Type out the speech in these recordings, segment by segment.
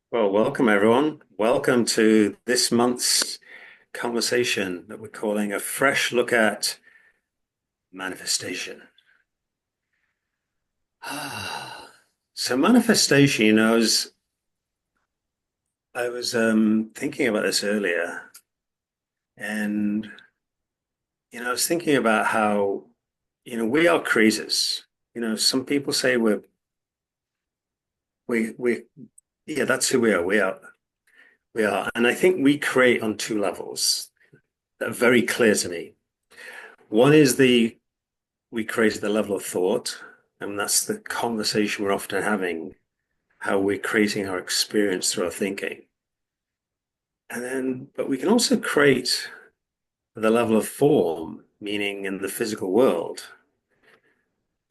Well, welcome everyone. Welcome to this month's conversation that we're calling a fresh look at manifestation. So manifestation, I was thinking about this earlier, and I was thinking about how we are creators. Some people say we yeah, that's who we are. We are, and I think we create on two levels that are very clear to me. One is the we created the level of thought, and that's the conversation we're often having, how we're creating our experience through our thinking. But we can also create the level of form, meaning in the physical world.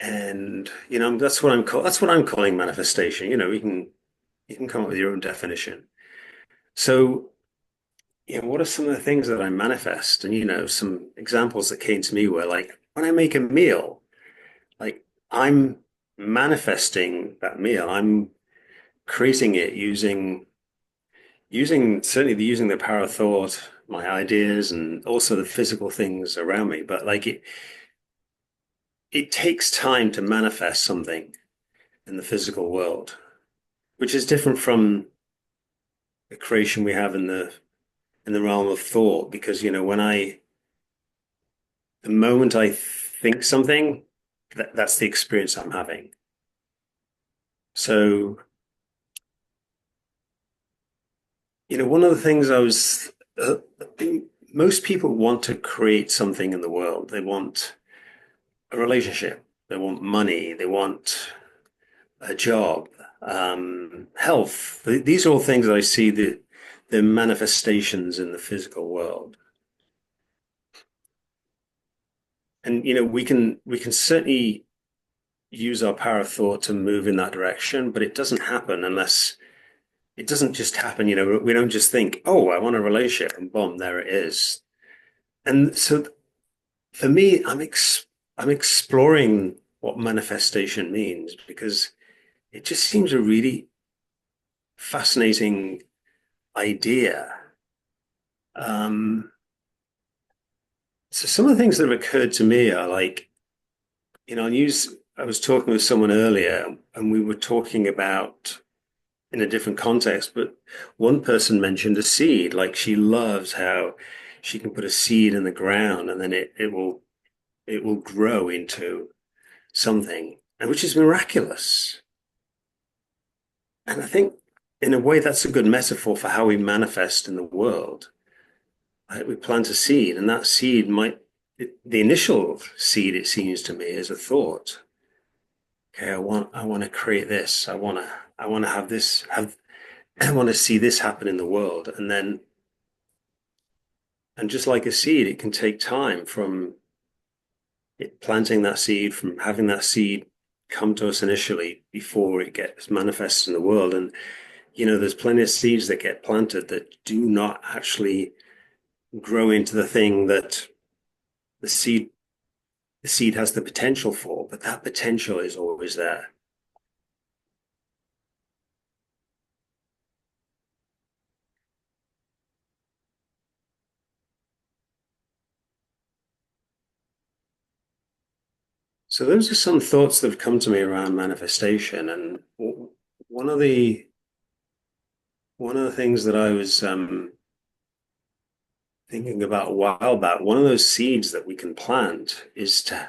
And that's what I'm calling manifestation. You can come up with your own definition. So, what are some of the things that I manifest? And some examples that came to me were like when I make a meal, like I'm manifesting that meal. I'm creating it using the power of thought, my ideas, and also the physical things around me. But like it takes time to manifest something in the physical world, which is different from the creation we have in the realm of thought. Because the moment I think something, that's the experience I'm having. So, one of the things uh, most people want to create something in the world. They want a relationship. They want money. They want a job, health. These are all things that I see the manifestations in the physical world. And we can certainly use our power of thought to move in that direction, but it doesn't happen unless it doesn't just happen. We don't just think, oh, I want a relationship, and boom, there it is. And so for me, I'm exploring what manifestation means because it just seems a really fascinating idea. Um, so some of the things that have occurred to me are like, I was talking with someone earlier and we were talking about in a different context, but one person mentioned a seed, like she loves how she can put a seed in the ground and then it will grow into something, and which is miraculous. And I think in a way that's a good metaphor for how we manifest in the world. Right? We plant a seed, and that seed the initial seed, it seems to me, is a thought. Okay, I want to create this. I want to have this, I want to see this happen in the world. And just like a seed, it can take time from planting that seed, from having that seed come to us initially before it gets manifested in the world. And, there's plenty of seeds that get planted that do not actually grow into the thing that the seed the seed has the potential for, but that potential is always there. So those are some thoughts that have come to me around manifestation, and one of the one of the things that I was thinking about a while back, one of those seeds that we can plant is to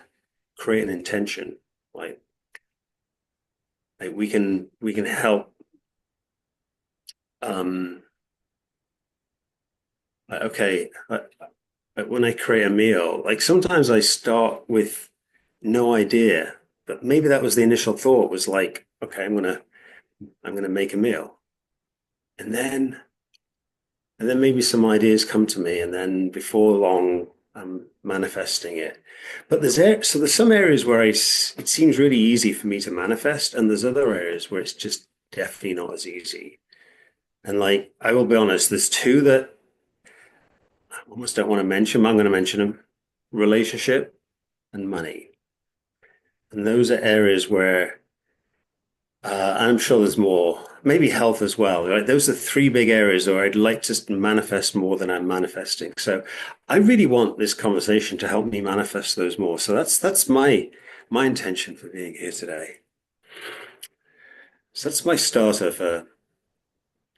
create an intention. Like, like we can help. Um, okay, like when I create a meal, like sometimes I start with no idea, but maybe that was the initial thought was like, okay, I'm gonna make a meal. And then and then maybe some ideas come to me, and then before long I'm manifesting it. But there's some areas where it seems really easy for me to manifest, and there's other areas where it's just definitely not as easy. And like I will be honest, there's two that I almost don't want to mention, but I'm going to mention them: relationship and money. And those are areas where I'm sure there's more. maybe health as well, right? Those are three big areas where I'd like to manifest more than I'm manifesting. So I really want this conversation to help me manifest those more. So that's my intention for being here today. So that's my starter for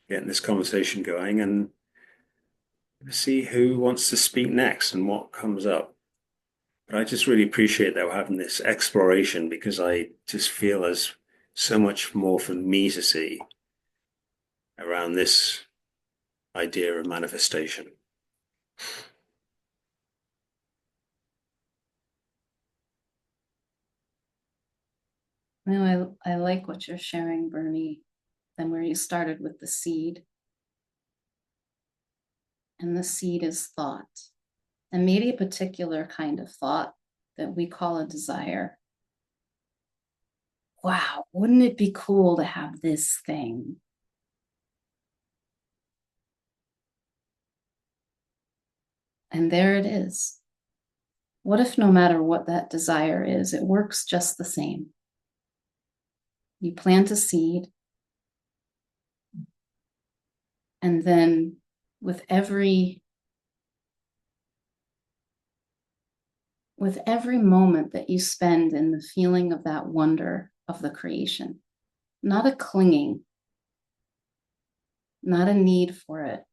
getting this conversation going and see who wants to speak next and what comes up. But I just really appreciate that we're having this exploration because I just feel there's so much more for me to see around this idea of manifestation. No, I like what you're sharing, Bernie, and where you started with the seed. And the seed is thought, and maybe a particular kind of thought that we call a desire. Wow, wouldn't it be cool to have this thing? And there it is. What if no matter what that desire is, it works just the same? You plant a seed, and then with every moment that you spend in the feeling of that wonder of the creation, not a clinging, not a need for it,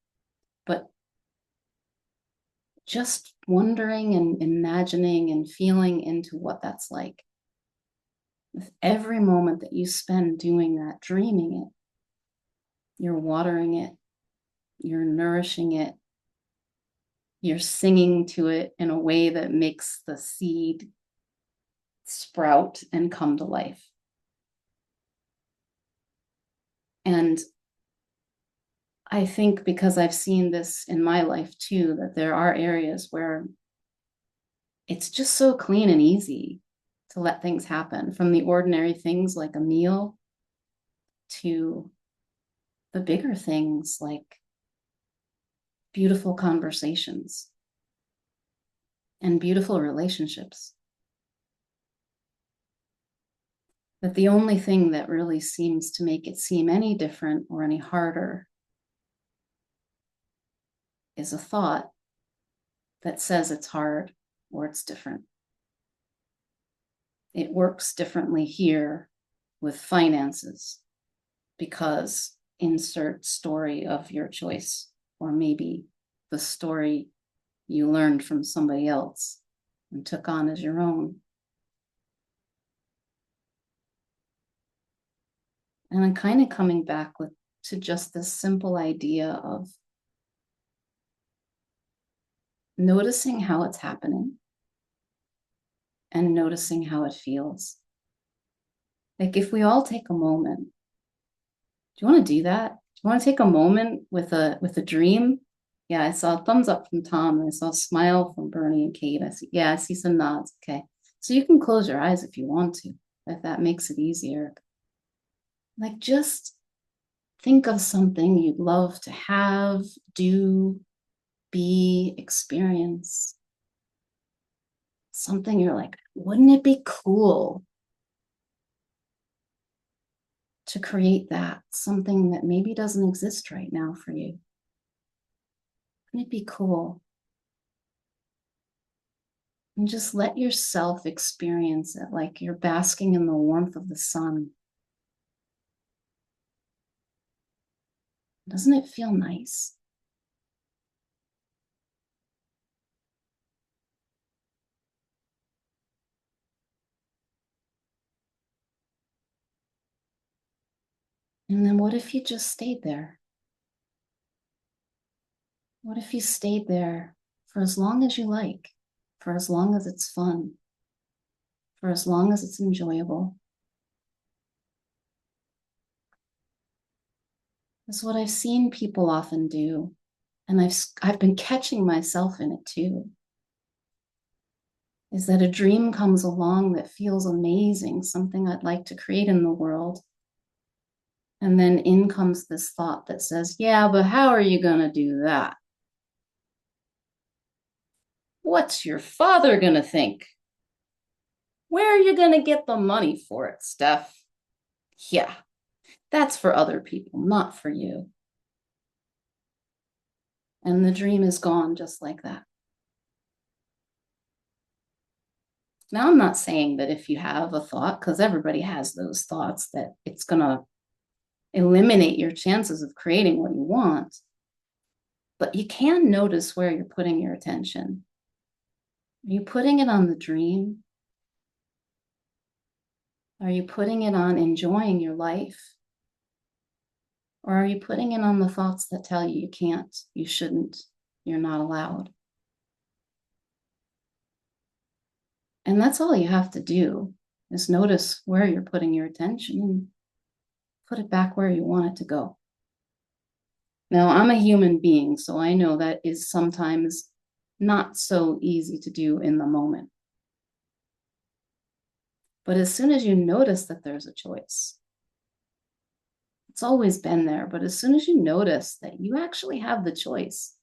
but just wondering and imagining and feeling into what that's like. With every moment that you spend doing that, dreaming it, you're watering it, you're nourishing it, you're singing to it in a way that makes the seed sprout and come to life. And I think because I've seen this in my life too, that there are areas where it's just so clean and easy to let things happen, from the ordinary things like a meal to the bigger things like beautiful conversations and beautiful relationships. That the only thing that really seems to make it seem any different or any harder is a thought that says it's hard or it's different. It works differently here with finances because insert story of your choice, or maybe the story you learned from somebody else and took on as your own. And I'm kind of coming back to just this simple idea of noticing how it's happening and noticing how it feels. Like if we all take a moment, do you want to do that? Do you want to take a moment with a dream? Yeah, I saw a thumbs up from Tom and I saw a smile from Bernie and Kate. I see some nods. Okay. So you can close your eyes if you want to, if that makes it easier. Like just think of something you'd love to have, do, be, experience. Something you're like, wouldn't it be cool to create that? Something that maybe doesn't exist right now for you. Wouldn't it be cool? And just let yourself experience it like you're basking in the warmth of the sun. Doesn't it feel nice? And then what if you just stayed there? What if you stayed there for as long as you like, for as long as it's fun, for as long as it's enjoyable? That's what I've seen people often do. And I've been catching myself in it too. Is that a dream comes along that feels amazing, something I'd like to create in the world. And then in comes this thought that says, yeah, but how are you going to do that? What's your father going to think? Where are you going to get the money for it, Steph? Yeah. That's for other people, not for you. And the dream is gone just like that. Now, I'm not saying that if you have a thought, because everybody has those thoughts, that it's going to eliminate your chances of creating what you want. But you can notice where you're putting your attention. Are you putting it on the dream? Are you putting it on enjoying your life? Or are you putting it on the thoughts that tell you you can't, you shouldn't, you're not allowed? And that's all you have to do is notice where you're putting your attention and put it back where you want it to go. Now, I'm a human being, so I know that is sometimes not so easy to do in the moment. But as soon as you notice that there's a choice, it's always been there. But as soon as you notice that you actually have the choice,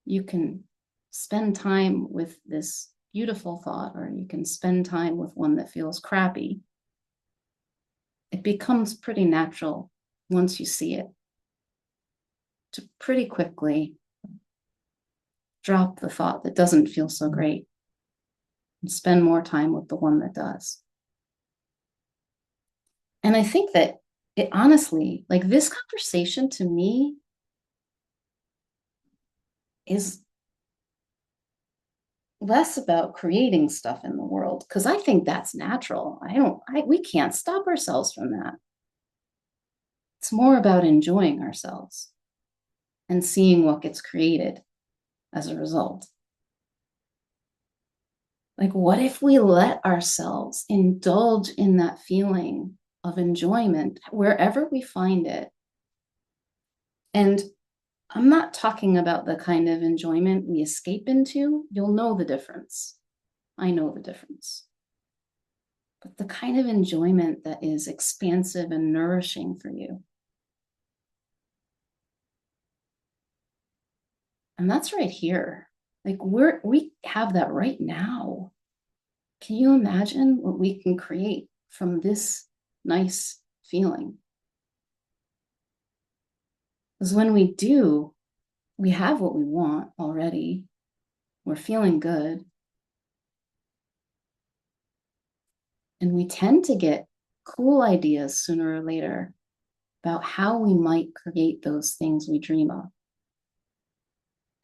you can spend time with this beautiful thought, or you can spend time with one that feels crappy. It becomes pretty natural once you see it to pretty quickly drop the thought that doesn't feel so great and spend more time with the one that does. And I think that it honestly, like this conversation to me is less about creating stuff in the world because I think that's natural. We can't stop ourselves from that. It's more about enjoying ourselves and seeing what gets created as a result. Like, what if we let ourselves indulge in that feeling of enjoyment wherever we find it? And I'm not talking about the kind of enjoyment we escape into. You'll know the difference. I know the difference. But the kind of enjoyment that is expansive and nourishing for you. And that's right here. Like we have that right now. Can you imagine what we can create from this nice feeling? Because when we do, we have what we want already. We're feeling good. And we tend to get cool ideas sooner or later about how we might create those things we dream of.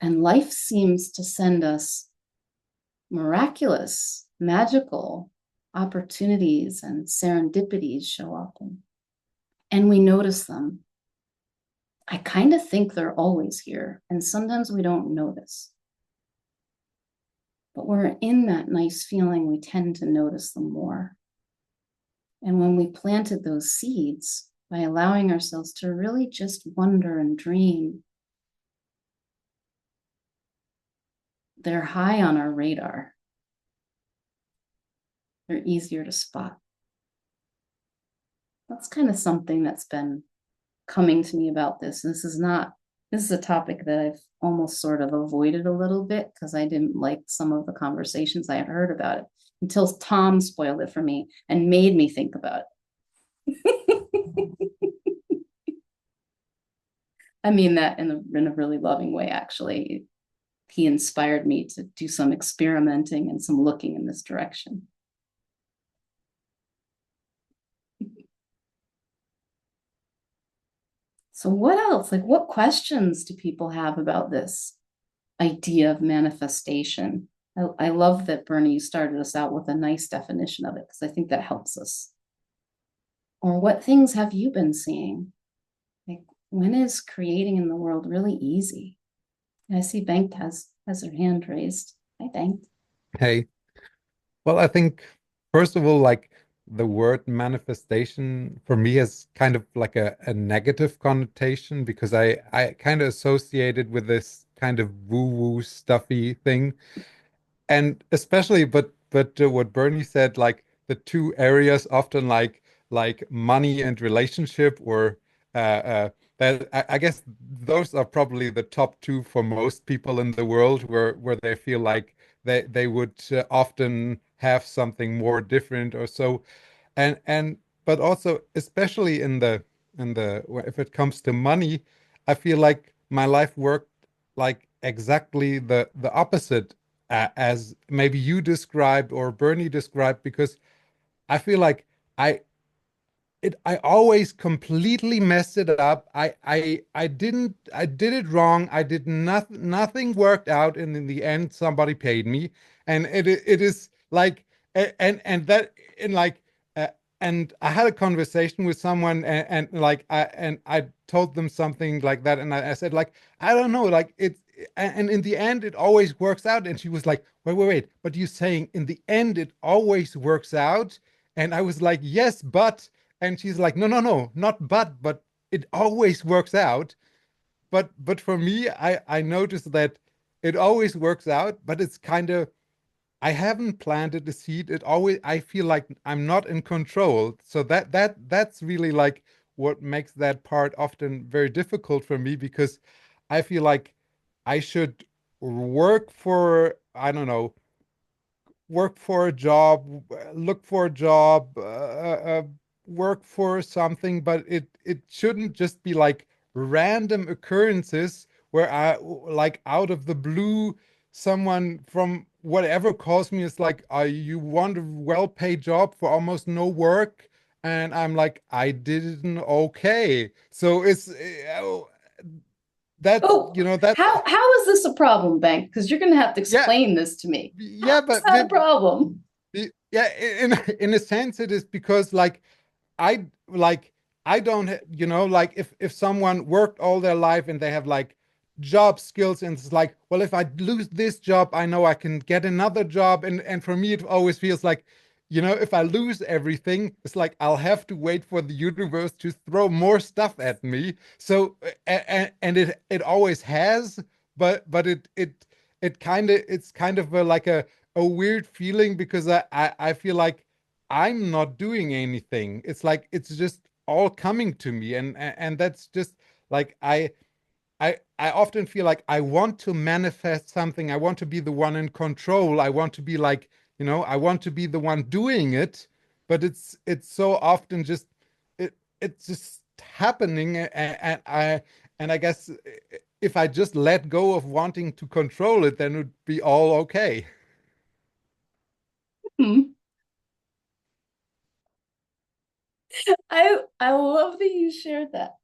And life seems to send us miraculous, magical opportunities and serendipities show up. And we notice them. I kind of think they're always here. And sometimes we don't notice. But we're in that nice feeling, we tend to notice them more. And when we planted those seeds by allowing ourselves to really just wonder and dream, they're high on our radar. They're easier to spot. That's kind of something that's been coming to me about this. This is a topic that I've almost sort of avoided a little bit because I didn't like some of the conversations I had heard about it until Tom spoiled it for me and made me think about it. I mean that in a really loving way, actually. He inspired me to do some experimenting and some looking in this direction. So, what else? Like, what questions do people have about this idea of manifestation? I love that, Bernie, you started us out with a nice definition of it because I think that helps us. Or what things have you been seeing? Like, when is creating in the world really easy? And I see Bengt has her hand raised. Hi, Bengt. Hey, well, I think first of all, like the word manifestation for me has kind of like a negative connotation because I kind of associate it with this kind of woo-woo stuffy thing. And especially, but what Bernie said, like the two areas often like money and relationship, or that I guess those are probably the top two for most people in the world, where they feel like they would often have something more different or so, and but also especially if it comes to money, I feel like my life worked like exactly the opposite as maybe you described or Bernie described, because I feel like I I always completely messed it up. I did it wrong. I did nothing worked out, and in the end somebody paid me. And it is like and that and like uh, and I had a conversation with someone, and like I told them something like that, and I said like, I don't know, like it's, and in the end it always works out. And she was like, wait, but you're saying in the end it always works out? And I was like, yes, but. And she's like, no, not but it always works out. But for me, I noticed that it always works out, but it's kind of, I haven't planted the seed. It always, I feel like I'm not in control. So that's really like what makes that part often very difficult for me, because I feel like I should work for, I don't know, work for a job, look for a job, work for something, but it shouldn't just be like random occurrences where I like out of the blue, someone from whatever calls me. It's like, you want a well-paid job for almost no work, and I'm like, I didn't okay. So it's that's Oh, that how is this a problem, Bank? Because you're going to have to yeah, explain this to me. How yeah, is but that a problem? yeah, in a sense it is, because like I like I don't like if someone worked all their life and they have like job skills, and it's like, well, if I lose this job, I know I can get another job. And for me it always feels like, if I lose everything, it's like I'll have to wait for the universe to throw more stuff at me. So and it always has, but it's kind of like a weird feeling, because I feel like I'm not doing anything. It's like it's just all coming to me, and that's just like I often feel like I want to manifest something. I want to be the one in control. I want to be like, I want to be the one doing it, but it's so often just it's just happening, and I guess if I just let go of wanting to control it, then it would be all okay. Hmm. I love that you shared that.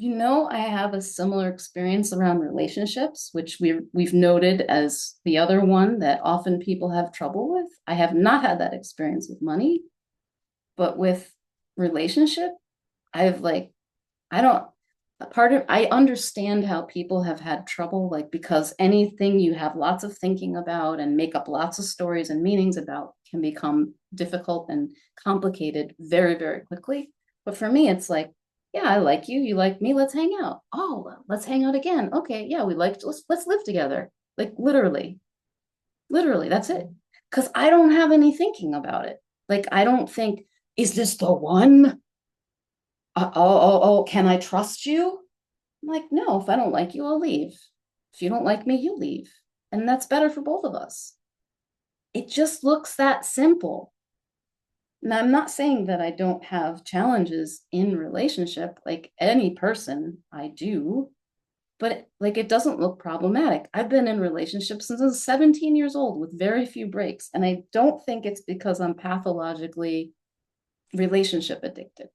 I have a similar experience around relationships, which we've noted as the other one that often people have trouble with. I have not had that experience with money, but with relationship, I've like I don't a part of I understand how people have had trouble, like because anything you have lots of thinking about and make up lots of stories and meanings about can become difficult and complicated very, very quickly. But for me, it's like, yeah, I like you, you like me, let's hang out. Oh, well, let's hang out again. Okay, yeah, let's live together. Like literally, that's it. Because I don't have any thinking about it. Like I don't think, is this the one? Oh, can I trust you? I'm like, no, if I don't like you, I'll leave. If you don't like me, you leave. And that's better for both of us. It just looks that simple. Now, I'm not saying that I don't have challenges in relationship, like any person, I do, but like it doesn't look problematic. I've been in relationships since I was 17 years old with very few breaks. And I don't think it's because I'm pathologically relationship addicted.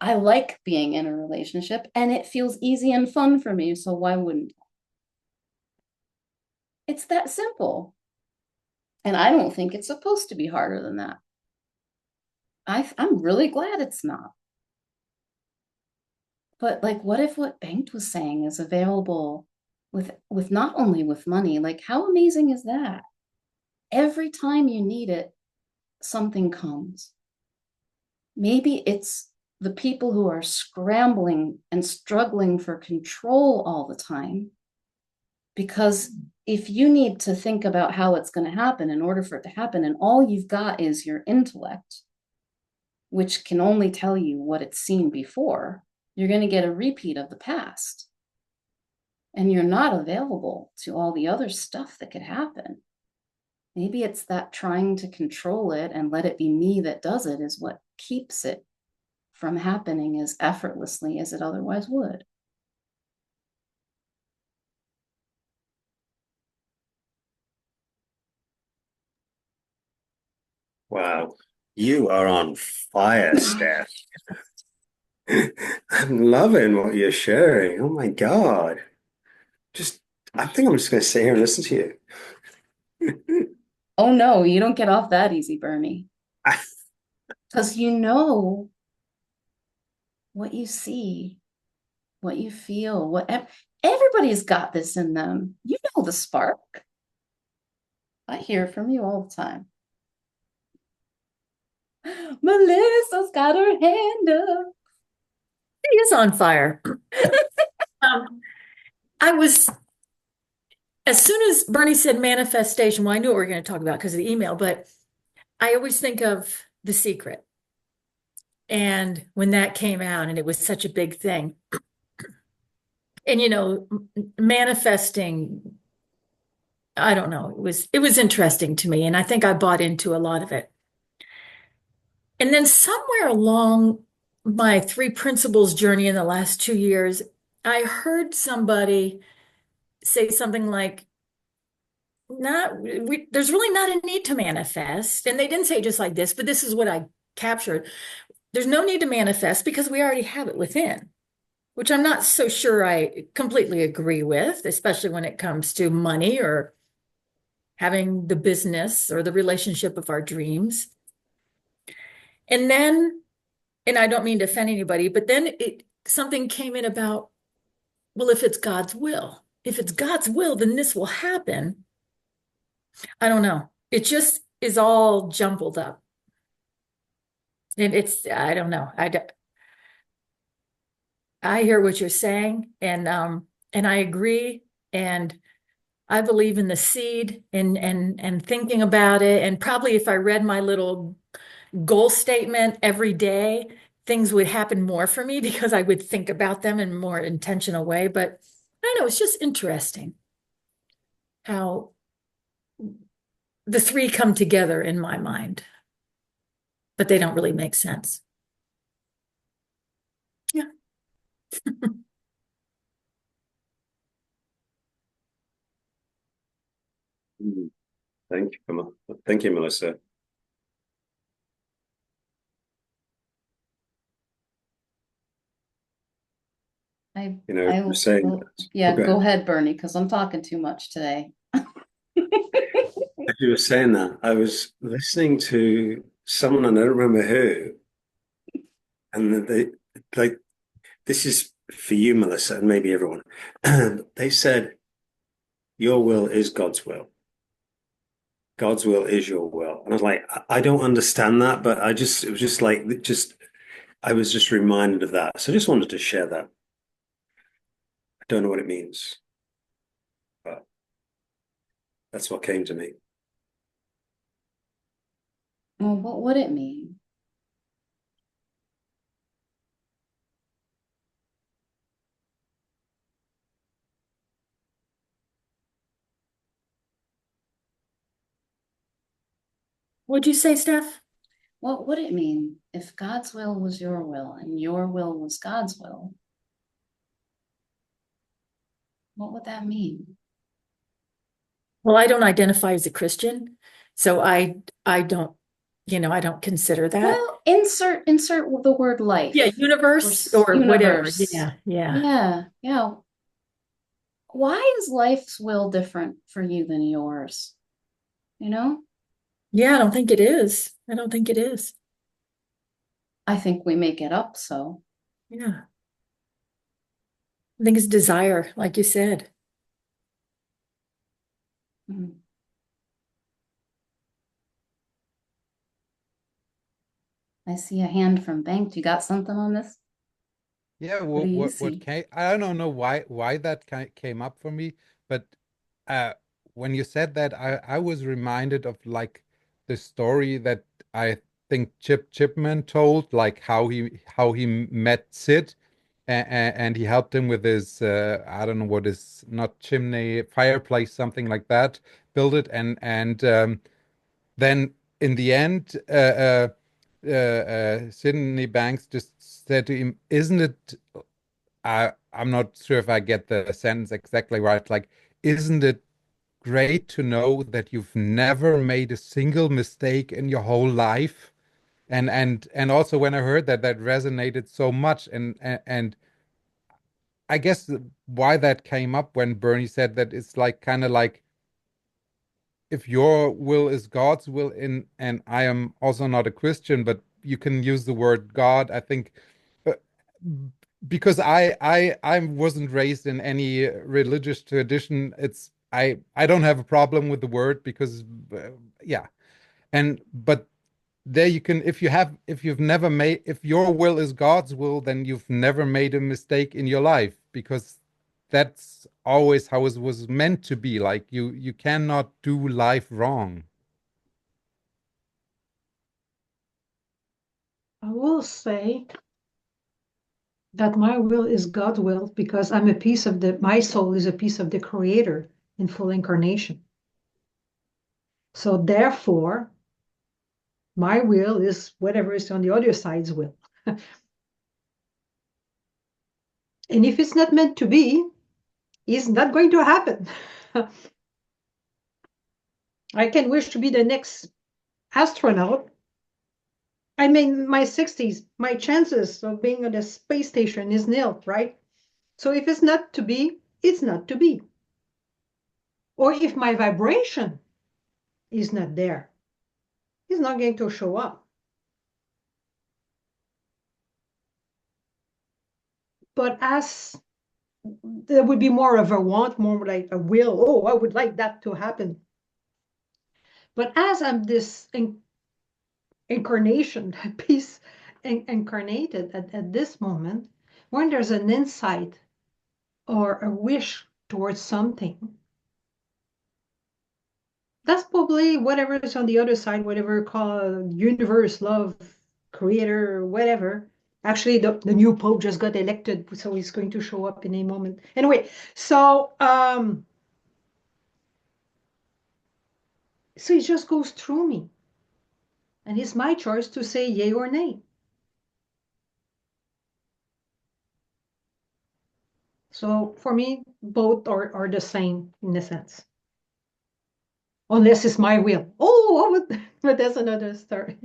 I like being in a relationship and it feels easy and fun for me. So why wouldn't I? It's that simple. And I don't think it's supposed to be harder than that. I'm really glad it's not. But like, what if what Banked was saying is available with not only with money, like how amazing is that? Every time you need it, something comes. Maybe it's the people who are scrambling and struggling for control all the time. Because if you need to think about how it's going to happen in order for it to happen, and all you've got is your intellect, which can only tell you what it's seen before, you're going to get a repeat of the past. And you're not available to all the other stuff that could happen. Maybe it's that trying to control it and let it be me that does it is what keeps it from happening as effortlessly as it otherwise would. Wow. You are on fire, Steph. I'm loving what you're sharing. Oh my God. Just, I think I'm just going to sit here and listen to you. Oh no, you don't get off that easy, Bernie. Because you know what you see, what you feel, everybody's got this in them. You know the spark. I hear from you all the time. Melissa's got her hand up. He is on fire. Um, I was, as soon as Bernie said manifestation, well, I knew what we were going to talk about because of the email, but I always think of The Secret. And when that came out and it was such a big thing. And manifesting, I don't know, it was interesting to me. And I think I bought into a lot of it. And then somewhere along my three principles journey in the last 2 years, I heard somebody say something like, there's really not a need to manifest. And they didn't say it just like this, but this is what I captured. There's no need to manifest because we already have it within, which I'm not so sure I completely agree with, especially when it comes to money or having the business or the relationship of our dreams. And then, and I don't mean to offend anybody, but then something came in about, well, if it's God's will, then this will happen. I don't know. It just is all jumbled up. And I don't know. I hear what you're saying, and I agree. And I believe in the seed and thinking about it. And probably if I read my little goal statement every day, things would happen more for me because I would think about them in a more intentional way. But I don't know, it's just interesting how the three come together in my mind, but they don't really make sense. Yeah. Thank you, Melissa. I You were I saying well, that. yeah, Okay. go ahead, Bernie, because I'm talking too much today. As you were saying that, I was listening to someone, and I don't remember who, and like, this is for you, Melissa, and maybe everyone. They said, your will is God's will. God's will is your will. And I was like, I don't understand that, but it was just like, I was just reminded of that. So I just wanted to share that. I don't know what it means, but that's what came to me. Well, what would it mean? What'd you say, Steph? What would it mean if God's will was your will and your will was God's will? What would that mean? Well, I don't identify as a Christian, so I don't, I don't consider that. Well, insert the word Yeah, life or universe or whatever. universe. Yeah, yeah. Yeah, yeah. Why is life's will different for you than yours? You know, Yeah, I don't think it is. I don't think it is. I think we make it up so. Yeah. I think it's desire, like you said. Mm. I see a hand from Bank. You got something on this? Yeah, What do you what see? came, I don't know why that came up for me, but uh when you said that, I was reminded of like the story that I think Chip Chipman told, like how he met Sid, and he helped him with his I don't know what is, not chimney, fireplace, something like that, build it, and then in the end, Sydney Banks just said to him, "Isn't it?" I'm not sure if I get the sentence exactly right. Like, isn't it great to know that you've never made a single mistake in your whole life? And also when I heard that, that resonated so much. And I guess why that came up when Bernie said that it's like kind of like if your will is God's will in, and I am also not a Christian, but you can use the word God, I think, uh, because I wasn't raised in any religious tradition. I don't have a problem with the word because yeah. And but there you can, if you've never made, if your will is God's will, then you've never made a mistake in your life, because that's always how it was meant to be. Like you cannot do life wrong. I will say that my will is God's will because I'm a piece of my soul is a piece of the Creator in full incarnation. So therefore, my will is whatever is on the other side's will. And if it's not meant to be, it's not going to happen. I can wish to be the next astronaut. I mean, my 60s, my chances of being on the space station is nil, right? So if it's not to be, it's not to be. Or if my vibration is not there, it's not going to show up. But as there would be more of a want, more like a will, oh, I would like that to happen. But as I'm this incarnation, piece incarnated at this moment, when there's an insight or a wish towards something, that's probably whatever is on the other side, whatever called universe, love, creator, whatever. Actually, the new pope just got elected, so he's going to show up in a moment. Anyway, so it just goes through me. And it's my choice to say yay or nay. So for me, both are the same in a sense. Unless it's my will. Oh, but that's another story.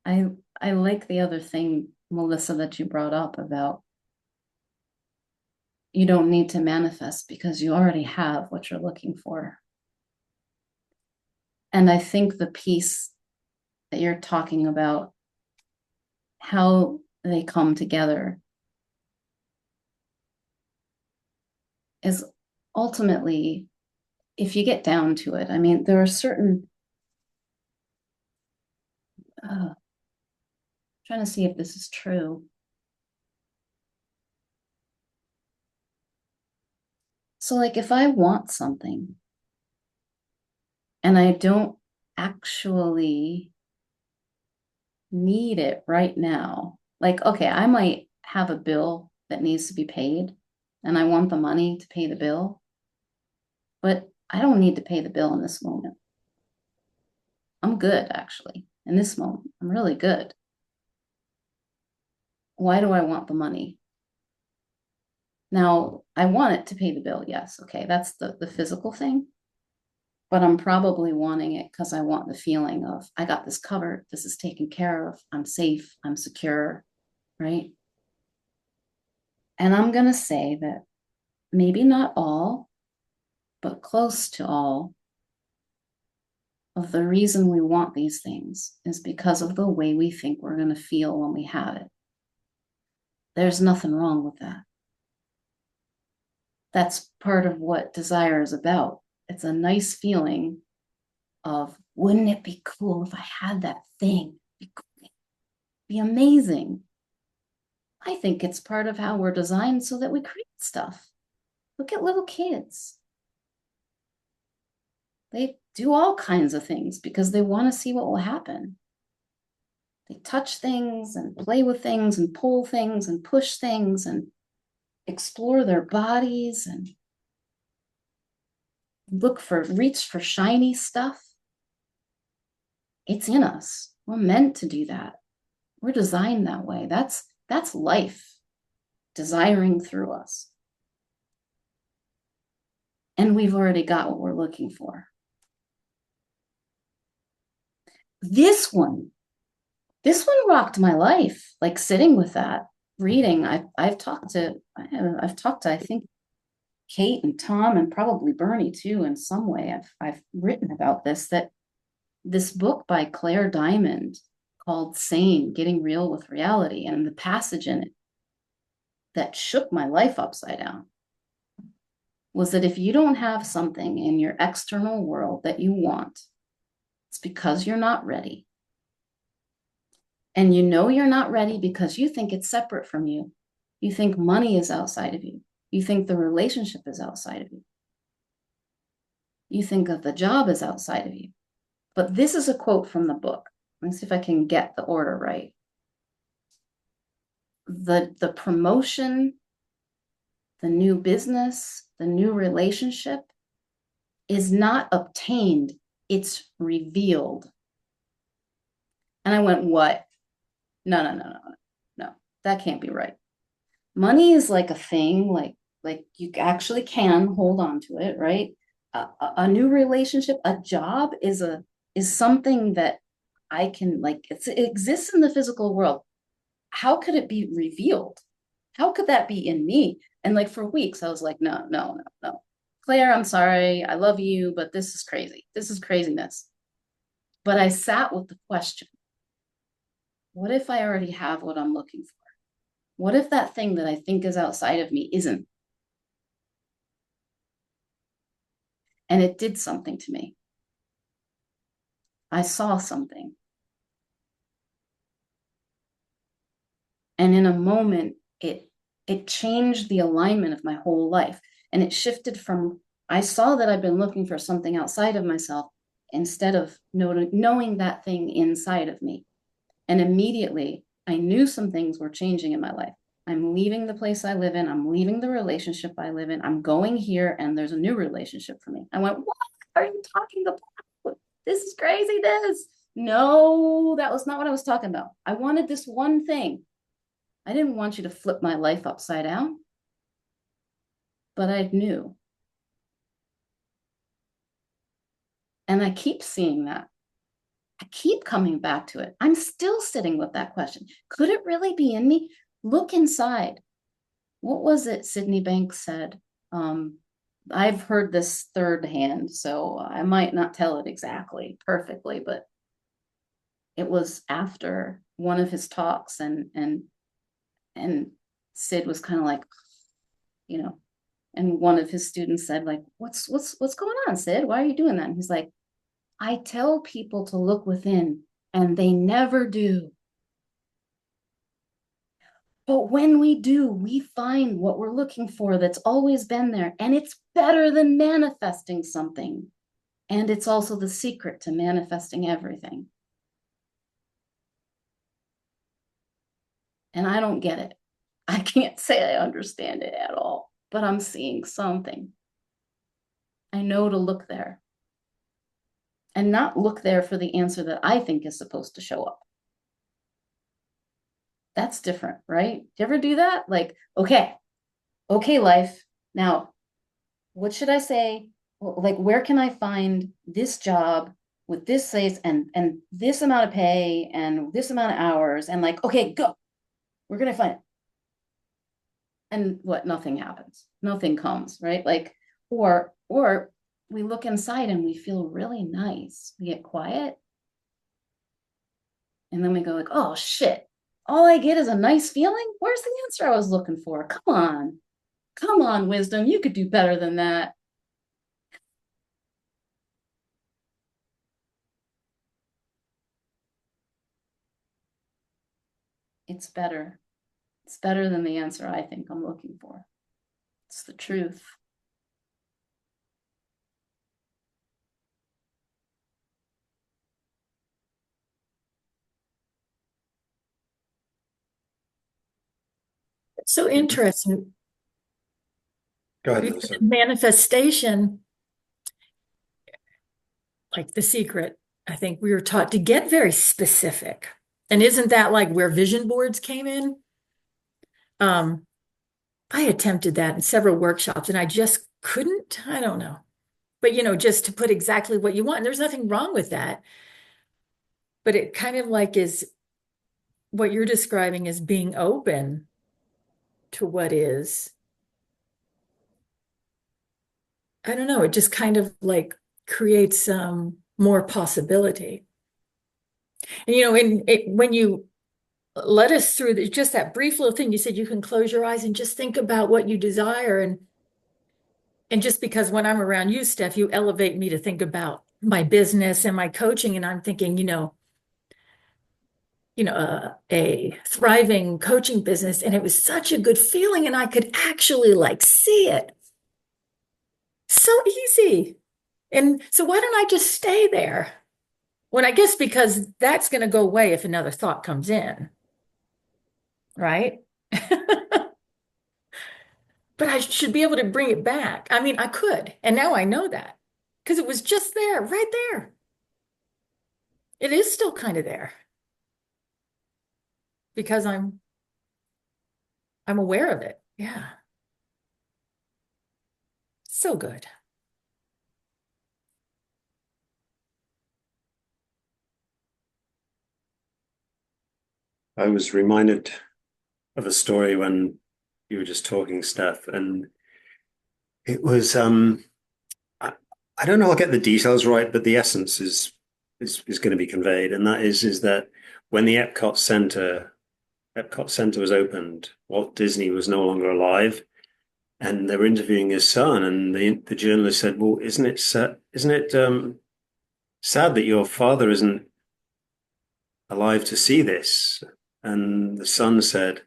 I I like the other thing, Melissa, that you brought up about you don't need to manifest because you already have what you're looking for. And I think the piece that you're talking about, how they come together, is ultimately, if you get down to it, I mean, there are certain, trying to see if this is true. So, like, if I want something and I don't actually need it right now, like, okay, I might have a bill that needs to be paid and I want the money to pay the bill, but I don't need to pay the bill in this moment. I'm good, actually, in this moment. I'm really good. Why do I want the money? Now, I want it to pay the bill. Yes. Okay. That's the physical thing. But I'm probably wanting it because I want the feeling of I got this covered. This is taken care of. I'm safe. I'm secure. Right. And I'm going to say that maybe not all, but close to all of the reason we want these things is because of the way we think we're going to feel when we have it. There's nothing wrong with that. That's part of what desire is about. It's a nice feeling of, wouldn't it be cool if I had that thing? Be amazing. I think it's part of how we're designed so that we create stuff. Look at little kids. They do all kinds of things because they want to see what will happen. They touch things and play with things and pull things and push things and explore their bodies and reach for shiny stuff. It's in us. We're meant to do that. We're designed that way. That's life desiring through us. And we've already got what we're looking for. This one rocked my life, like sitting with that, reading. I've talked to, I think, Kate and Tom and probably Bernie too, in some way. I've written about this book by Claire Diamond called Sane, Getting Real with Reality, and the passage in it that shook my life upside down was that if you don't have something in your external world that you want, it's because you're not ready. And you know you're not ready because you think it's separate from you. You think money is outside of you. You think the relationship is outside of you. You think that the job is outside of you. But this is a quote from the book. Let me see if I can get the order right. The promotion, the new business, the new relationship is not obtained, it's revealed. And I went, what? No, that can't be right. Money is like a thing, like you actually can hold on to it, right? A new relationship, a job is something that I can, like, it exists in the physical world. How could it be revealed? How could that be in me? And like for weeks, I was like, no. Claire, I'm sorry. I love you, but this is crazy. This is craziness. But I sat with the question, what if I already have what I'm looking for? What if that thing that I think is outside of me isn't? And it did something to me. I saw something. And in a moment, it changed the alignment of my whole life. And it shifted from, I saw that I've been looking for something outside of myself instead of knowing that thing inside of me. And immediately I knew some things were changing in my life. I'm leaving the place I live in. I'm leaving the relationship I live in. I'm going here and there's a new relationship for me. I went, what are you talking about? This is crazy, this. No, that was not what I was talking about. I wanted this one thing. I didn't want you to flip my life upside down, but I knew. And I keep seeing that. I keep coming back to it. I'm still sitting with that question. Could it really be in me? Look inside. What was it Sydney Banks said? I've heard this third hand, so I might not tell it exactly perfectly, but it was after one of his talks, and Sid was kind of like, you know, and one of his students said, like, what's going on, Sid? Why are you doing that? And he's like, I tell people to look within and they never do. But when we do, we find what we're looking for that's always been there. And it's better than manifesting something. And it's also the secret to manifesting everything. And I don't get it. I can't say I understand it at all, but I'm seeing something. I know to look there. And not look there for the answer that I think is supposed to show up. That's different, right? Do you ever do that? Like, okay, life. Now, what should I say? Like, where can I find this job with this place and this amount of pay and this amount of hours? And like, okay, go. We're gonna find it. And what? Nothing happens. Nothing comes, right? Like, or we look inside and we feel really nice. We get quiet. And then we go like, oh shit. All I get is a nice feeling? Where's the answer I was looking for? Come on, wisdom. You could do better than that. It's better. It's better than the answer I think I'm looking for. It's the truth. So interesting. Go ahead, Because Melissa. manifestation, like The Secret, I think we were taught to get very specific. And isn't that like where vision boards came in? Um, I attempted that in several workshops and I just couldn't. I don't know. But just to put exactly what you want, and there's nothing wrong with that. But it kind of like is what you're describing as being open to what is. I don't know, it just kind of like creates more possibility. And when you led us through just that brief little thing, you said you can close your eyes and just think about what you desire. And just because when I'm around you, Steph, you elevate me to think about my business and my coaching, and I'm thinking, a thriving coaching business, and it was such a good feeling, and I could actually like see it. So easy. And so why don't I just stay there? When I guess because that's going to go away if another thought comes in, right? But I should be able to bring it back. I mean, I could. And now I know that because it was just there, right there. It is still kind of there because I'm aware of it. Yeah. So good. I was reminded of a story when you were just talking, Steph, and it was I don't know, I'll get the details right, but the essence is going to be conveyed, and that is that when the Epcot Center was opened, Walt Disney was no longer alive, and they were interviewing his son, and the journalist said, "Well, isn't it sad that your father isn't alive to see this?" And the son said,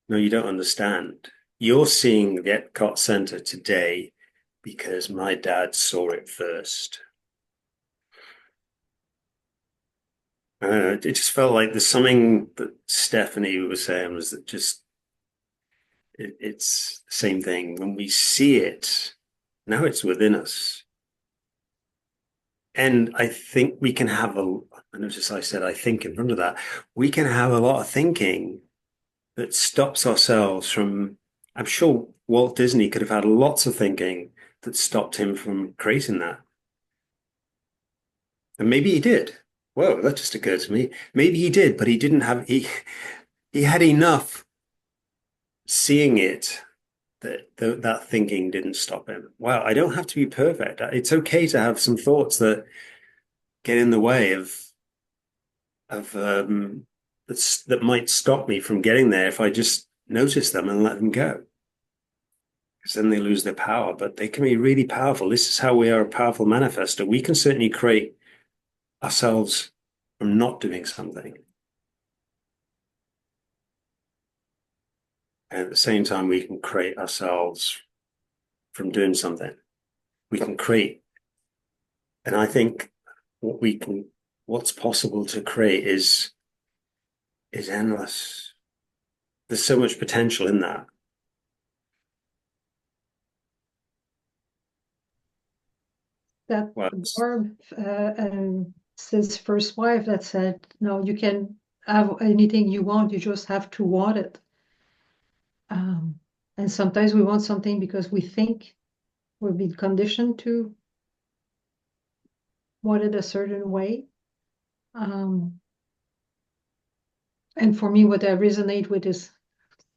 "No, you don't understand. You're seeing the Epcot Center today because my dad saw it first." It just felt like there's something that Stephanie was saying was that it's the same thing. When we see it, now it's within us. And I think we can have I notice I said I think in front of that, we can have a lot of thinking that stops ourselves from, I'm sure Walt Disney could have had lots of thinking that stopped him from creating that. And maybe he did. Whoa, that just occurred to me. Maybe he did, but he had enough seeing it that thinking didn't stop him. Wow, I don't have to be perfect. It's okay to have some thoughts that get in the way of that might stop me from getting there if I just notice them and let them go. Because then they lose their power, but they can be really powerful. This is how we are a powerful manifester. We can certainly create ourselves from not doing something. And at the same time, we can create ourselves from doing something. We can create, and I think what's possible to create is endless. There's so much potential in that. That Well, Barb, his first wife, that said, "No, you can have anything you want. You just have to want it." And sometimes we want something because we think we've been conditioned to want it a certain way. And for me, what I resonate with is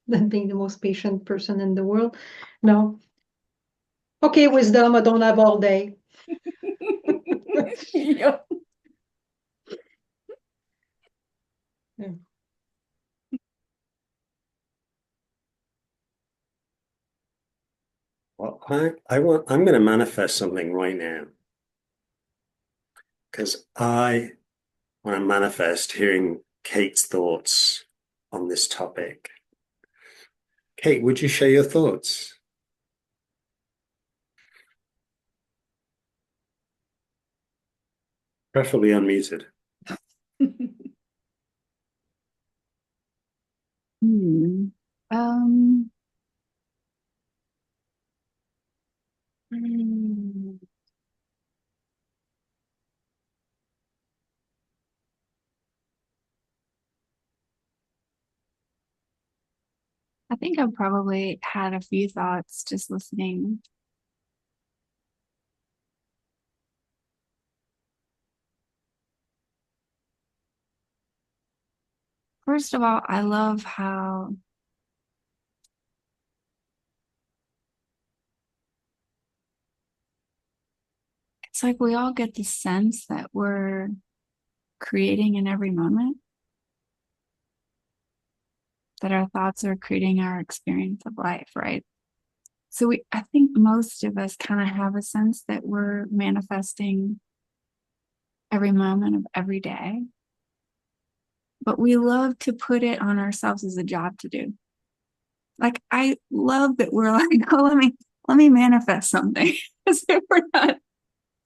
that being the most patient person in the world. No. Okay, wisdom, I don't have all day. Yep. well, I'm going to manifest something right now because I want to manifest hearing Kate's thoughts on this topic. Kate, would you share your thoughts? Preferably unmuted. Hmm. Um, hmm, I think I've probably had a few thoughts just listening. First of all, I love how it's like we all get the sense that we're creating in every moment, that our thoughts are creating our experience of life, right? So I think most of us kind of have a sense that we're manifesting every moment of every day, but we love to put it on ourselves as a job to do. Like I love that we're like, oh, let me manifest something. Because if we're not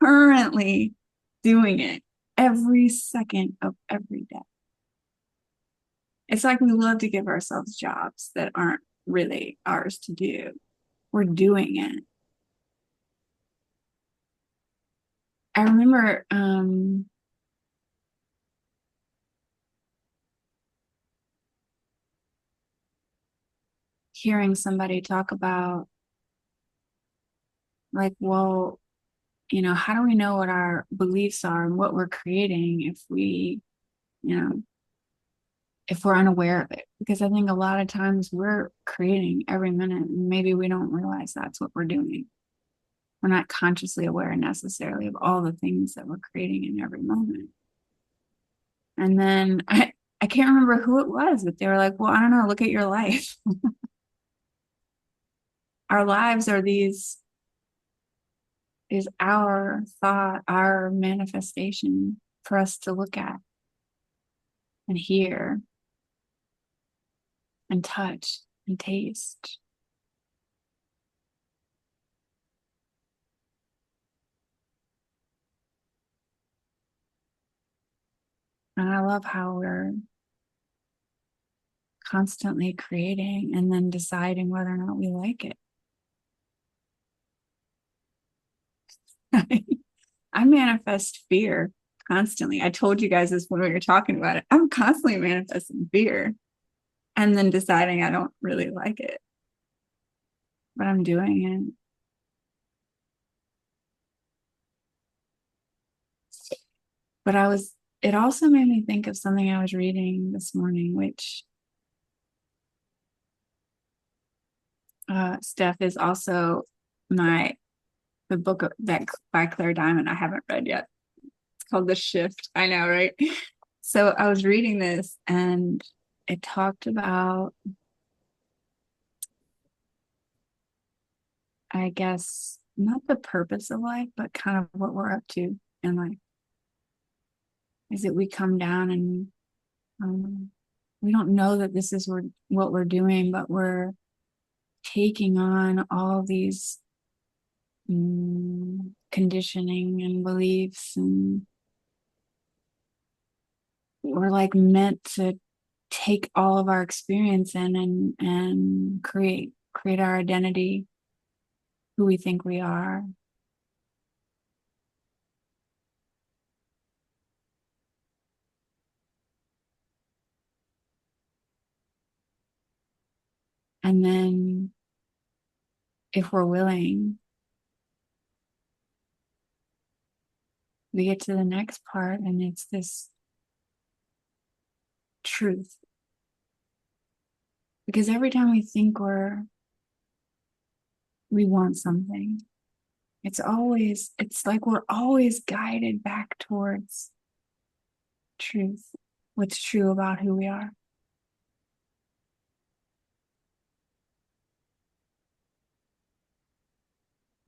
currently doing it every second of every day. It's like we love to give ourselves jobs that aren't really ours to do. We're doing it. I remember hearing somebody talk about like, well, how do we know what our beliefs are and what we're creating if you know, if we're unaware of it? Because I think a lot of times we're creating every minute and maybe we don't realize that's what we're doing. We're not consciously aware necessarily of all the things that we're creating in every moment. And then I can't remember who it was, but they were like, well, I don't know, look at your life. Our lives are is our thought, our manifestation for us to look at and hear and touch and taste. And I love how we're constantly creating and then deciding whether or not we like it. I manifest fear constantly. I told you guys this when we were talking about it. I'm constantly manifesting fear and then deciding I don't really like it, but I'm doing it. But it also made me think of something I was reading this morning, which Steph is also the book that by Claire Diamond I haven't read yet. It's called The Shift. I know, right? So I was reading this and it talked about, I guess, not the purpose of life, but kind of what we're up to in life. Is that we come down and we don't know that this is what we're doing, but we're taking on all these conditioning and beliefs, and we're like meant to take all of our experience in and create our identity, who we think we are. And then if we're willing, we get to the next part and it's this truth. Because every time we think we want something, it's like we're always guided back towards truth, what's true about who we are.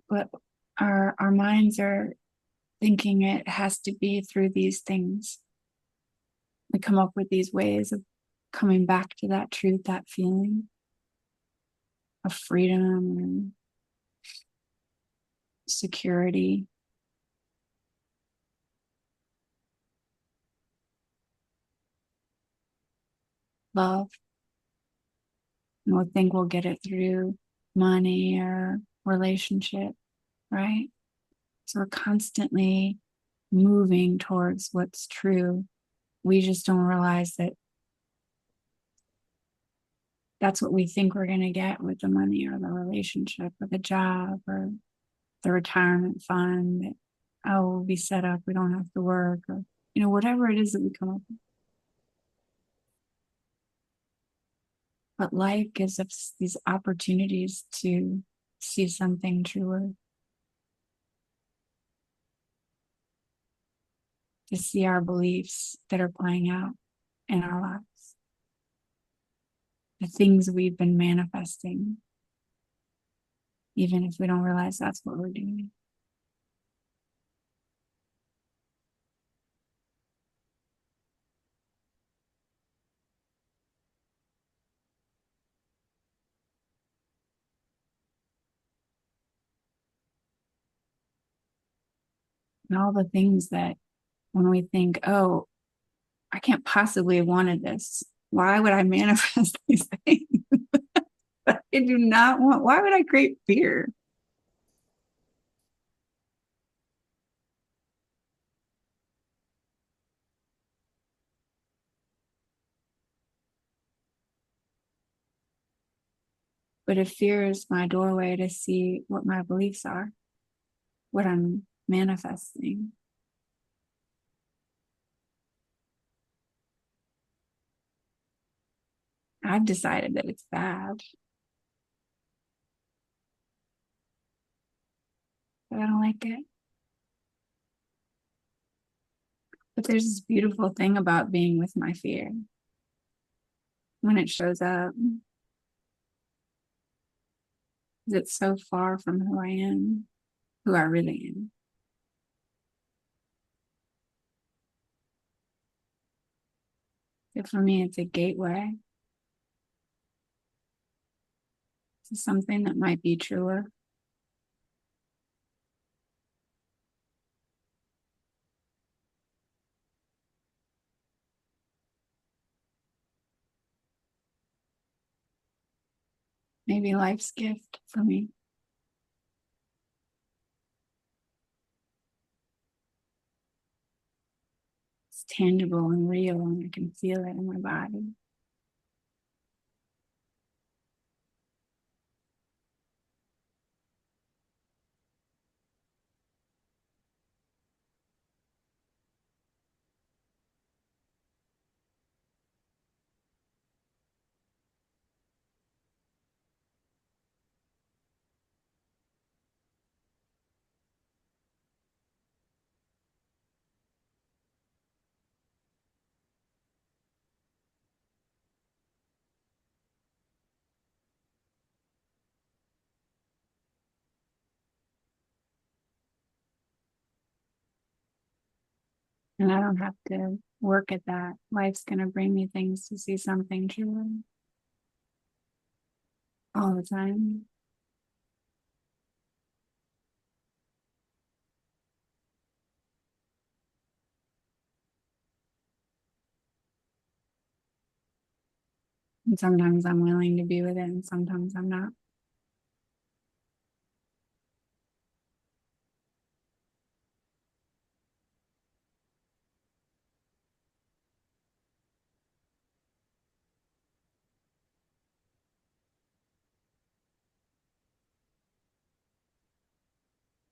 But our minds are thinking it has to be through these things. We come up with these ways of coming back to that truth, that feeling of freedom and security. Love. And we'll think we'll get it through money or relationship, right? So we're constantly moving towards what's true. We just don't realize that that's what we think we're going to get with the money or the relationship or the job or the retirement fund. That, oh, we'll be set up. We don't have to work, or, whatever it is that we come up with. But life gives us these opportunities to see something truer, to see our beliefs that are playing out in our lives, the things we've been manifesting, even if we don't realize that's what we're doing. And all the things that when we think, oh, I can't possibly have wanted this. Why would I manifest these things? I do not want, why would I create fear? But if fear is my doorway to see what my beliefs are, what I'm manifesting, I've decided that it's bad. But I don't like it. But there's this beautiful thing about being with my fear. When it shows up, it's so far from who I am, who I really am. So for me, it's a gateway to something that might be truer. Maybe life's gift for me. It's tangible and real, and I can feel it in my body. And I don't have to work at that. Life's going to bring me things to see something truer all the time. And sometimes I'm willing to be with it, and sometimes I'm not.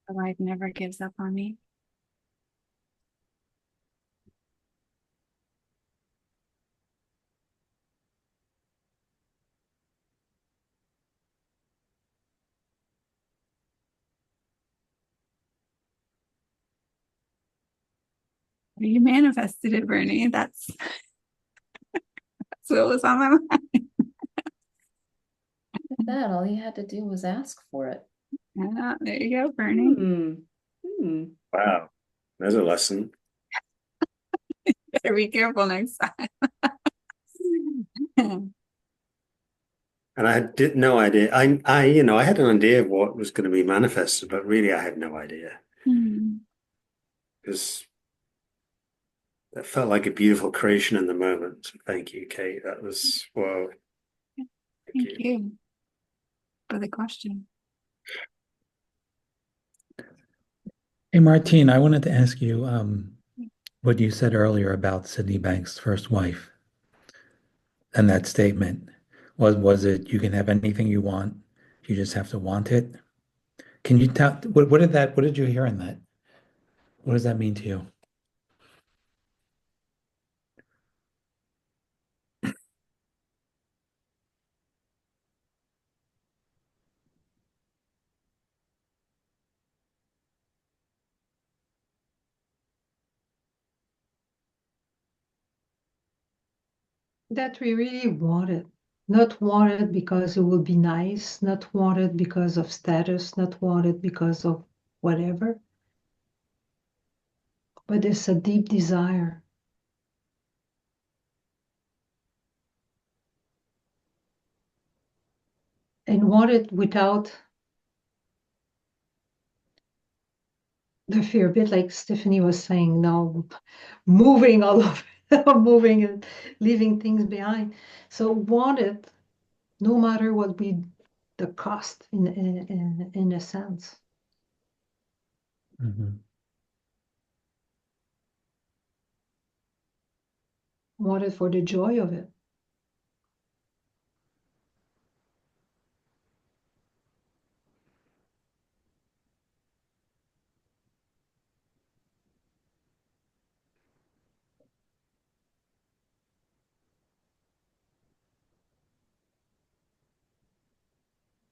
But life never gives up on me. You manifested it, Bernie. That's what was on my mind. That all you had to do was ask for it. Yeah, there you go, Bernie. Wow, there's a lesson. Better be careful next time. And I did no idea. I had an idea of what was going to be manifested, but really I had no idea because that felt like a beautiful creation in the moment. So thank you, Kate. That was, whoa. Thank Thank you. you for the question. Hey, Martine, I wanted to ask you what you said earlier about Sydney Banks' first wife and that statement. Was it you can have anything you want, you just have to want it? Can you tell what did you hear in that? What does that mean to you? That we really want it. Not want it because it would be nice, not want it because of status, not want it because of whatever, but it's a deep desire. And want it without the fear, a bit like Stephanie was saying, now moving all over, moving and leaving things behind. So want it no matter what we the cost in a sense. Mhm. Want it for the joy of it.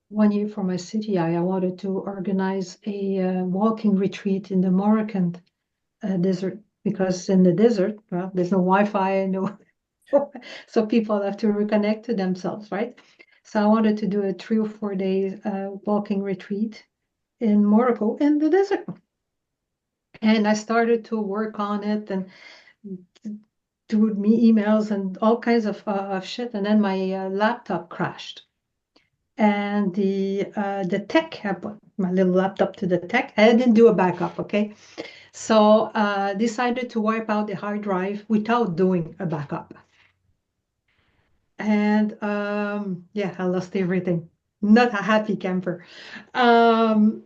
One year for my city, I wanted to organize a walking retreat in the Moroccan desert, because in the desert, well, there's no Wi-Fi, no, so people have to reconnect to themselves, right? So I wanted to do a 3 or 4 days walking retreat in Morocco in the desert. And I started to work on it and do me emails and all kinds of shit. And then my laptop crashed. And the tech, I put my little laptop to the tech. I didn't do a backup, okay? So decided to wipe out the hard drive without doing a backup. And yeah, I lost everything. Not a happy camper. Um,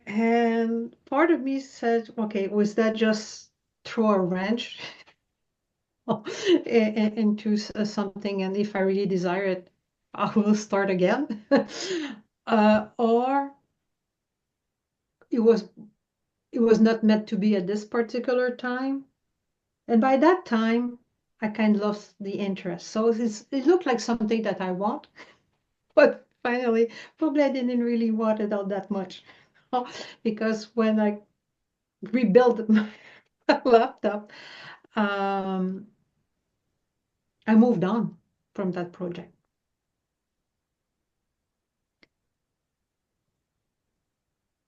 and part of me said, okay, was that just throw a wrench into something? And if I really desire it, I will start again. Or it was not meant to be at this particular time. And by that time, I kind of lost the interest. So it looked like something that I want, but finally, probably I didn't really want it all that much. Because when I rebuilt my laptop, um, I moved on from that project.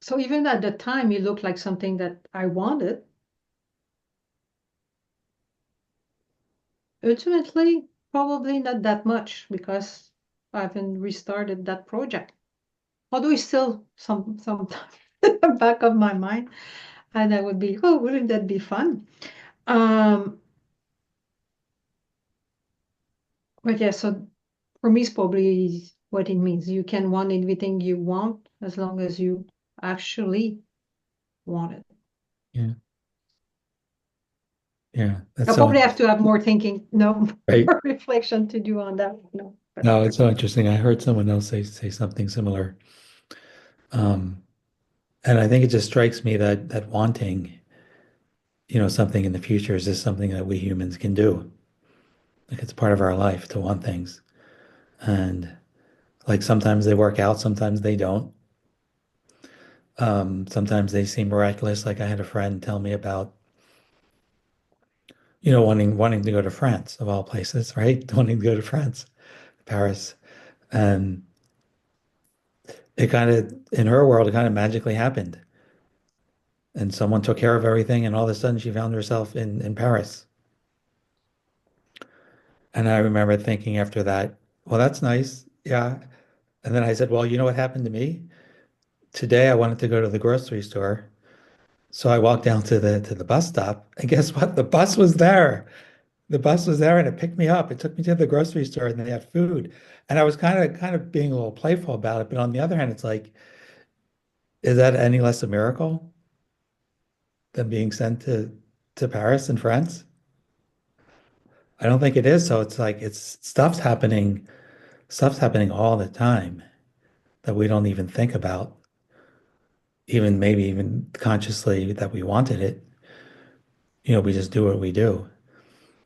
So even at the time, it looked like something that I wanted. Ultimately, probably not that much, because I haven't restarted that project. Although it's still some back of my mind, and I would be, oh, wouldn't that be fun? Um, but yeah, so for me, it's probably what it means. You can want everything you want as long as you actually want it. Yeah. Yeah, I that's so probably have to interesting. have more thinking, no, Right. more reflection to do on that. No, but No, it's so interesting. I heard someone else say something similar. Um, and I think it just strikes me that wanting, something in the future is just something that we humans can do. Like it's part of our life to want things. And like sometimes they work out, sometimes they don't. Sometimes they seem miraculous. Like I had a friend tell me about, wanting to go to France of all places, right? Wanting to go to France, Paris. And it kind of, in her world, it kind of magically happened. And someone took care of everything, and all of a sudden she found herself in Paris. And I remember thinking after that, well, that's nice. Yeah. And then I said, well, you know what happened to me? Today I wanted to go to the grocery store. So I walked down to the bus stop, and guess what? The bus was there. The bus was there and it picked me up. It took me to the grocery store and they had food. And I was kind of being a little playful about it. But on the other hand, it's like, is that any less a miracle than being sent to Paris and France? I don't think it is. So it's like it's stuff's happening all the time that we don't even think about, even maybe even consciously that we wanted it. We just do what we do.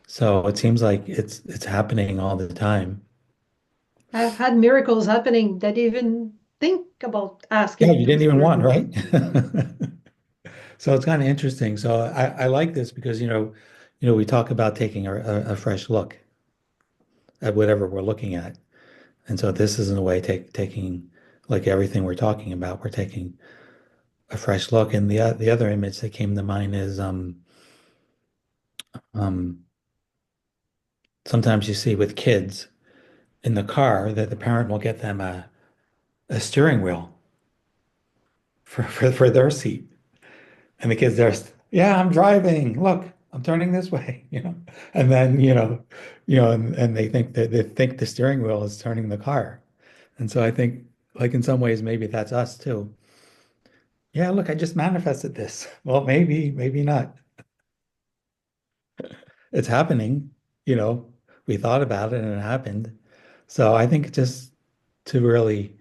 So it seems like it's happening all the time. I've had miracles happening that even think about Yeah, asking you me didn't even for want, it. right? So it's kind of interesting. So I like this because we talk about taking a fresh look at whatever we're looking at. And so this is in a way taking like everything we're talking about, we're taking a fresh look. And the other image that came to mind is um sometimes you see with kids in the car that the parent will get them a steering wheel for their seat. And the kids there, yeah, I'm driving. Look, I'm turning this way, And then, and they think the steering wheel is turning the car. And so I think, like in some ways, maybe that's us too. Yeah, look, I just manifested this. Well, maybe not. It's happening, you know. We thought about it and it happened. So I think just to really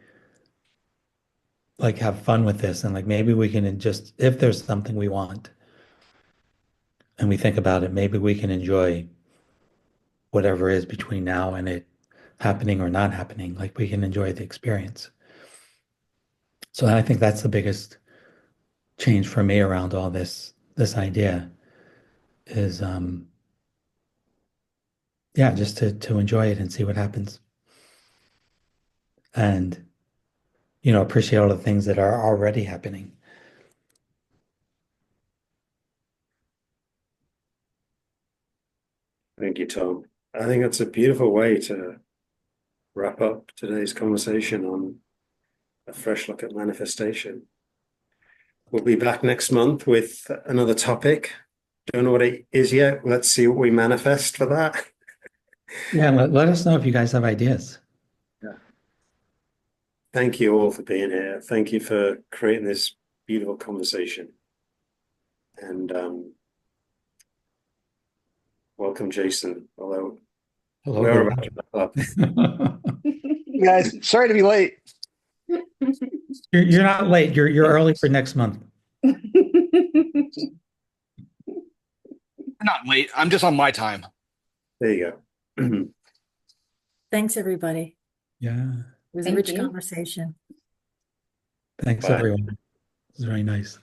like have fun with this and like maybe we can just if there's something we want and we think about it, maybe we can enjoy whatever is between now and it happening or not happening. Like we can enjoy the experience. So I think that's the biggest change for me around all this idea is yeah, just to enjoy it and see what happens. And appreciate all the things that are already happening. Thank you, Tom. I think that's a beautiful way to wrap up today's conversation on a fresh look at manifestation. We'll be back next month with another topic. Don't know what it is yet. Let's see what we manifest for that. Yeah, let us know if you guys have ideas. Yeah. Thank you all for being here. Thank you for creating this beautiful conversation. And welcome, Jason. Although Hello, we're Bill. about to wrap up. Guys, sorry to be late. You're not late. You're early for next month. I'm not late. I'm just on my time. There you go. Thanks, everybody. Yeah. It was a Thank rich you. conversation. Thanks, Bye. everyone. It was very nice.